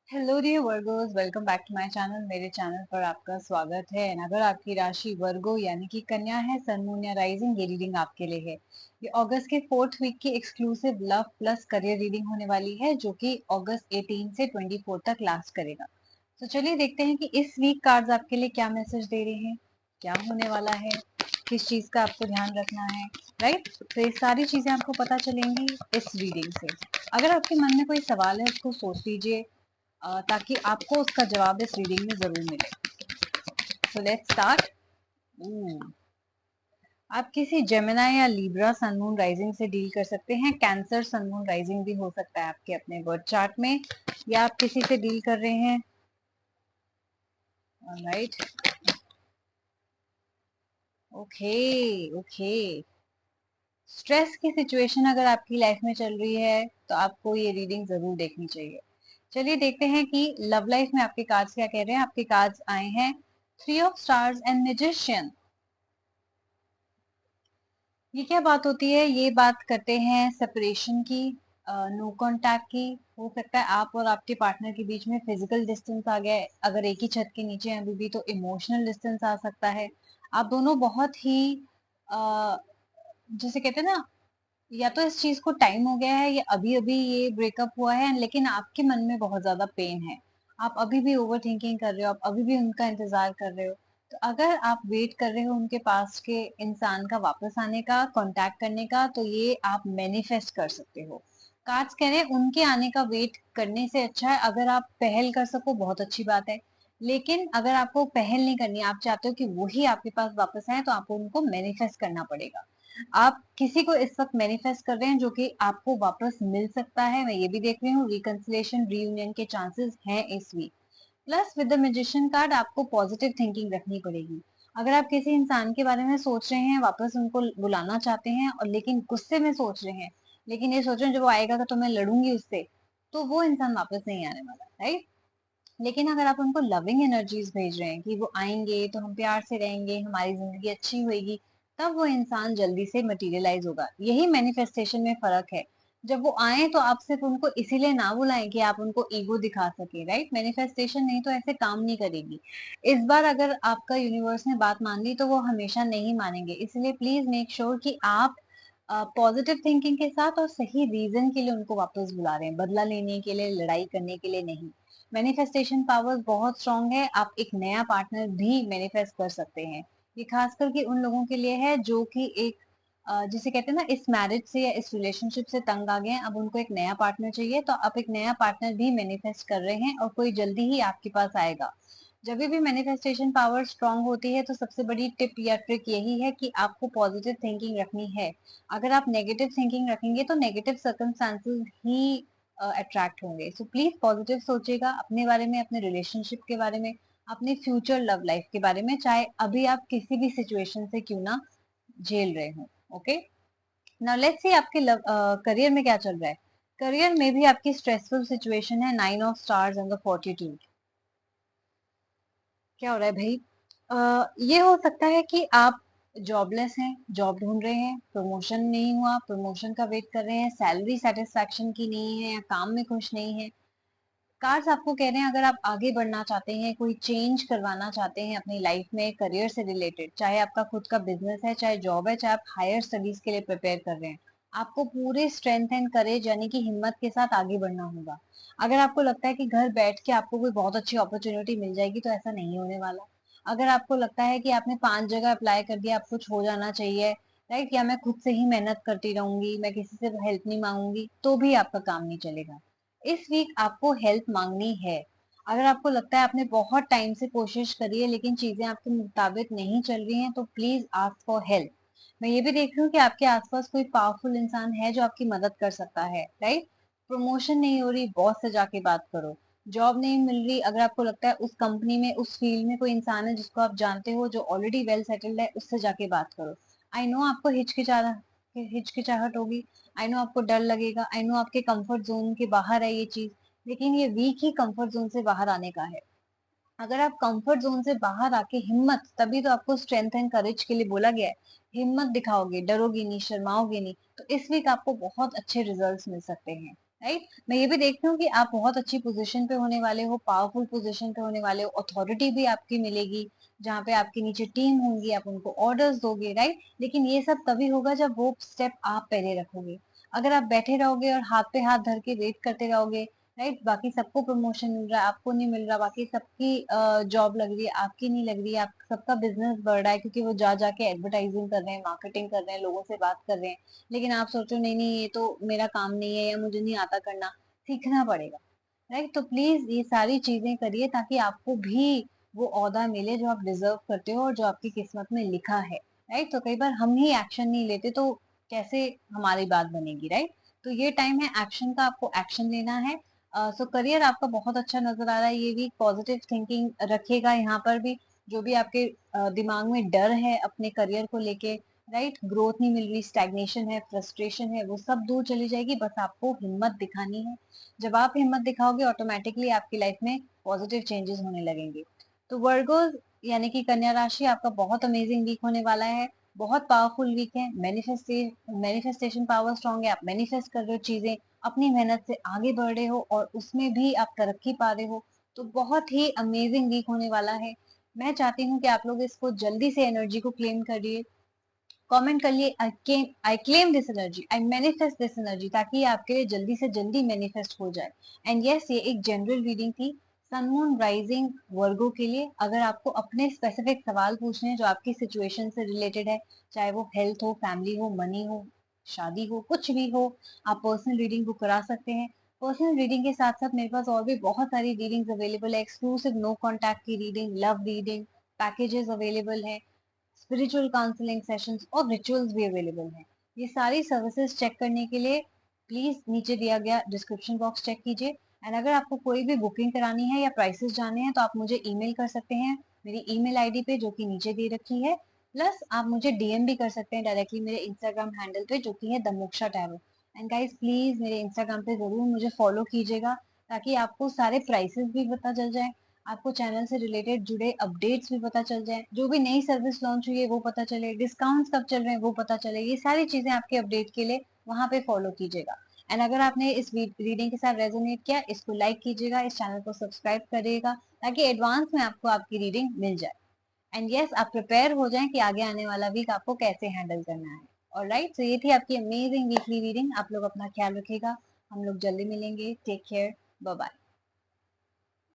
Hello dear Virgos, welcome back to my channel. मेरे channel पर आपका स्वागत है। एंड अगर आपकी राशि वर्गो यानी कि कन्या है, सन मून या राइजिंग, ये रीडिंग आपके लिए है। ये अगस्त के 4th वीक की exclusive love plus career reading होने वाली है, जो कि अगस्त 18 से 24 तक लास्ट करेगा। तो चलिए देखते हैं कि इस वीक कार्ड्स आपके लिए क्या मैसेज दे रहे हैं, क्या होने वाला है, किस चीज का आपको ध्यान रखना है। राइट, तो ये सारी चीजें आपको पता चलेंगी इस रीडिंग से। अगर आपके मन में कोई सवाल है, उसको सोच लीजिए, ताकि आपको उसका जवाब इस रीडिंग में जरूर मिले। So let's start. आप किसी जेमिनी या लिब्रा सन मून राइजिंग से डील कर सकते हैं। कैंसर सन मून राइजिंग भी हो सकता है आपके अपने बर्थ चार्ट में, या आप किसी से डील कर रहे हैं। Alright, okay okay. स्ट्रेस की सिचुएशन अगर आपकी लाइफ में चल रही है तो आपको ये रीडिंग जरूर देखनी चाहिए। चलिए देखते हैं कि लव लाइफ में आपके कार्ड्स क्या कह रहे हैं। आपके कार्ड्स आए हैं 3 ऑफ स्टार्स एंड मैजिशियन। ये क्या बात होती है? ये बात करते हैं सेपरेशन की, नो कांटेक्ट की। हो सकता है आप और आपके पार्टनर के बीच में फिजिकल डिस्टेंस आ गया है। अगर एक ही छत के नीचे हैं अभी भी, तो इमोशनल डिस्टेंस आ सकता है। आप दोनों बहुत ही अ, जिसे कहते हैं ना, या तो इस चीज को टाइम हो गया है या अभी अभी ये ब्रेकअप हुआ है, लेकिन आपके मन में बहुत ज्यादा पेन है। आप अभी भी ओवर थिंकिंग कर रहे हो, आप अभी भी उनका इंतजार कर रहे हो। तो अगर आप वेट कर रहे हो उनके पास के इंसान का वापस आने का, कांटेक्ट करने का, तो ये आप मैनिफेस्ट कर सकते हो। कार्ड्स कह रहे हैं उनके आने का वेट करने से अच्छा है अगर आप पहल कर सको, बहुत अच्छी बात है। लेकिन अगर आपको पहल नहीं करनी, आप चाहते हो कि वही आपके पास वापस आए, तो आपको उनको मैनिफेस्ट करना पड़ेगा। आप किसी को इस वक्त मैनिफेस्ट कर रहे हैं जो कि आपको वापस मिल सकता है। मैं ये भी देख रही हूँ रिकंसिलेशन, रीयूनियन के चांसेस हैं इस week. Plus with the magician card आपको पॉजिटिव थिंकिंग रखनी पड़ेगी। अगर आप किसी इंसान के बारे में सोच रहे हैं, वापस उनको बुलाना चाहते हैं, और लेकिन गुस्से में सोच रहे हैं, लेकिन ये सोच रहे हैं जब वो आएगा तो मैं लड़ूंगी उससे, तो वो इंसान वापस नहीं आने वाला, राइट। लेकिन अगर आप उनको लविंग एनर्जीज भेज रहे हैं कि वो आएंगे तो हम प्यार से रहेंगे, हमारी जिंदगी अच्छी होगी, तब वो इंसान जल्दी से मटेरियलाइज होगा। यही मैनिफेस्टेशन में फर्क है। जब वो आए तो आप सिर्फ उनको इसीलिए ना बुलाएं कि आप उनको ईगो दिखा सके, राइट। मैनिफेस्टेशन नहीं तो ऐसे काम नहीं करेगी। इस बार अगर आपका यूनिवर्स ने बात मान ली तो वो हमेशा नहीं मानेंगे। इसलिए प्लीज मेक श्योर कि आप पॉजिटिव थिंकिंग के साथ और सही रीजन के लिए उनको वापस बुला रहे हैं, बदला लेने के लिए, लड़ाई करने के लिए नहीं। मैनिफेस्टेशन पावर बहुत स्ट्रांग है। आप एक नया पार्टनर भी मैनिफेस्ट कर सकते हैं। ये खास करके उन लोगों के लिए है जो कि एक जिसे कहते हैं ना, इस मैरिज से या इस रिलेशनशिप से तंग आ गए हैं, अब उनको एक नया पार्टनर चाहिए। तो आप एक नया पार्टनर भी मैनिफेस्ट कर रहे हैं और कोई जल्दी ही आपके पास आएगा। जब भी मैनिफेस्टेशन पावर स्ट्रांग होती है तो सबसे बड़ी टिप या ट्रिक यही है कि आपको पॉजिटिव थिंकिंग रखनी है। अगर आप नेगेटिव थिंकिंग रखेंगे तो नेगेटिव सर्कमस्टांसेस ही अट्रैक्ट होंगे। सो प्लीज पॉजिटिव सोचिएगा अपने बारे में, अपने रिलेशनशिप के बारे में, अपने फ्यूचर लव लाइफ के बारे में, चाहे अभी आप किसी भी सिचुएशन से क्यों ना झेल रहे हो। ओके, नाउ लेट्स सी आपके लव करियर में क्या चल रहा है। करियर में भी आपकी स्ट्रेसफुल सिचुएशन है, 9 ऑफ स्टार्स एंड द 42। क्या हो रहा है भाई? ये हो सकता है कि आप जॉबलेस हैं, जॉब ढूंढ रहे हैं, प्रमोशन नहीं हुआ, प्रमोशन का वेट कर रहे हैं, सैलरी सेटिस्फैक्शन की नहीं है, या काम में खुश नहीं है। कार्ड्स आपको कह रहे हैं अगर आप आगे बढ़ना चाहते हैं, कोई चेंज करवाना चाहते हैं अपनी लाइफ में करियर से रिलेटेड, चाहे आपका खुद का बिजनेस है, चाहे जॉब है, चाहे आप हायर स्टडीज के लिए प्रिपेयर कर रहे हैं, आपको पूरे स्ट्रेंथ एंड करेज यानी कि हिम्मत के साथ आगे बढ़ना होगा। अगर आपको लगता है कि घर बैठ के आपको कोई बहुत अच्छी अपॉर्चुनिटी मिल जाएगी, तो ऐसा नहीं होने वाला। अगर आपको लगता है कि आपने 5 जगह अप्लाई कर दिया, आप कुछ हो जाना चाहिए, राइट, या मैं खुद से ही मेहनत करती रहूंगी, मैं किसी से हेल्प नहीं मांगूंगी, तो भी आपका काम नहीं चलेगा। इस वीक आपको हेल्प मांगनी है। अगर आपको लगता है आपने बहुत टाइम से कोशिश करी है लेकिन चीजें आपके मुताबिक नहीं चल रही हैं, तो प्लीज आस्क फॉर हेल्प। मैं ये भी देख रही हूँ कि आपके आसपास कोई पावरफुल इंसान है जो आपकी मदद कर सकता है, राइट। प्रमोशन नहीं हो रही, बॉस से जाके बात करो। जॉब नहीं मिल रही, अगर आपको लगता है उस कंपनी में, उस फील्ड में कोई इंसान है जिसको आप जानते हो जो ऑलरेडी वेल सेटल्ड है, उससे जाके बात करो। आई नो आपको हिचकिचाहट होगी, आई नो आपको डर लगेगा, आई नो आपके कंफर्ट जोन के बाहर है ये चीज, लेकिन ये वीक ही कंफर्ट जोन से बाहर आने का है। अगर आप कंफर्ट जोन से बाहर आके हिम्मत, तभी तो आपको स्ट्रेंथ एंड करेज के लिए बोला गया है, हिम्मत दिखाओगे, डरोगे नहीं, शर्माओगे नहीं, तो इस वीक आपको बहुत अच्छे रिजल्ट्स मिल सकते हैं, राइट। मैं ये भी देखती हूँ कि आप बहुत अच्छी पोजीशन पे होने वाले हो, पावरफुल पोजीशन पे होने वाले हो, अथॉरिटी भी आपकी मिलेगी, जहाँ पे आपके नीचे टीम होंगी, आप उनको ऑर्डर्स दोगे, राइट। लेकिन ये सब तभी होगा जब वो स्टेप आप पहले रखोगे। अगर आप बैठे रहोगे और हाथ पे हाथ धर के वेट करते रहोगे, राइट, बाकी सबको प्रमोशन मिल रहा है, आपको नहीं मिल रहा, बाकी सबकी जॉब लग रही है, आपकी नहीं लग रही है, आप सबका बिजनेस बढ़ रहा है क्योंकि वो जा जाके एडवर्टाइजिंग कर रहे हैं, मार्केटिंग कर रहे हैं, लोगों से बात कर रहे हैं, लेकिन आप सोचो नहीं नहीं ये तो मेरा काम नहीं है या मुझे नहीं आता करना, सीखना पड़ेगा, राइट। तो प्लीज ये सारी चीजें करिए ताकि आपको भी वो ओहदा मिले जो आप डिजर्व करते हो और जो आपकी किस्मत में लिखा है, राइट। तो कई बार हम ही एक्शन नहीं लेते तो कैसे हमारी बात बनेगी, राइट। तो ये टाइम है एक्शन का, आपको एक्शन लेना है। सो करियर आपका बहुत अच्छा नजर आ रहा है, ये भी पॉजिटिव थिंकिंग रखिएगा यहाँ पर भी। जो भी आपके दिमाग में डर है अपने करियर को लेके, राइट, ग्रोथ नहीं मिल रही, स्टैग्नेशन है, फ्रस्ट्रेशन है, वो सब दूर चली जाएगी, बस आपको हिम्मत दिखानी है। जब आप हिम्मत दिखाओगे ऑटोमेटिकली आपकी लाइफ में पॉजिटिव चेंजेस होने लगेंगे। तो वर्गोस यानी कि कन्या राशि आपका बहुत अमेजिंग वीक होने वाला है, बहुत पावरफुल वीक है। मैनिफेस्टेशन पावर स्ट्रांग है, आप मैनिफेस्ट कर रहे हो चीजें, अपनी मेहनत से आगे बढ़ रहे हो और उसमें भी आप तरक्की पा रहे हो। तो बहुत ही अमेजिंग वीक होने वाला है। मैं चाहती हूँ कि आप लोग इसको जल्दी से एनर्जी को क्लेम करिए, कमेंट कर लिए I claim this energy, I manifest this energy, ताकि ये आपके लिए जल्दी से जल्दी मैनिफेस्ट हो जाए। एंड यस, ये एक जनरल रीडिंग थी सन मून राइजिंग वर्गो के लिए। अगर आपको अपने स्पेसिफिक सवाल पूछने हैं जो आपकी सिचुएशन से रिलेटेड है, चाहे वो हेल्थ हो, फैमिली हो, मनी हो, शादी हो, कुछ भी हो, आप पर्सनल रीडिंग बुक करा सकते हैं। पर्सनल रीडिंग के साथ साथ मेरे पास और भी बहुत सारी रीडिंग्स अवेलेबल है, एक्सक्लूसिव नो कॉन्टैक्ट की reading, love reading packages available है, स्पिरिचुअल काउंसलिंग सेशंस और रिचुअल्स भी अवेलेबल हैं। ये सारी सर्विसेज चेक करने के लिए प्लीज नीचे दिया गया डिस्क्रिप्शन बॉक्स चेक कीजिए। एंड अगर आपको कोई भी बुकिंग करानी है या प्राइसेस जानने हैं तो आप मुझे ईमेल कर सकते हैं मेरी ईमेल आईडी पे जो कि नीचे दे रखी है। प्लस आप मुझे डीएम भी कर सकते हैं डायरेक्टली मेरे इंस्टाग्राम हैंडल पे जो कि है the moksha tarot. And guys please मेरे इंस्टाग्राम पे जरूर मुझे फॉलो कीजिएगा ताकि आपको सारे प्राइसेस भी पता चल जाए, आपको चैनल से रिलेटेड जुड़े अपडेट्स भी पता चल जाए, जो भी नई सर्विस लॉन्च हुई है वो पता चले, डिस्काउंट्स कब चल रहे हैं वो पता चले, ये सारी चीजें आपके अपडेट के लिए वहां पे फॉलो कीजिएगा। एंड अगर आपने इस रीडिंग के साथ रेजोनेट किया, इसको लाइक कीजिएगा, इस चैनल को सब्सक्राइब करिएगा ताकि एडवांस में आपको आपकी रीडिंग मिल जाए। एंड यस, आप प्रिपेयर हो जाएं कि आगे आने वाला वीक आपको कैसे हैंडल करना है। और राइट, तो ये थी आपकी अमेजिंग वीकली रीडिंग। आप लोग अपना ख्याल रखिएगा, हम लोग जल्दी मिलेंगे, टेक केयर, बाय बाय।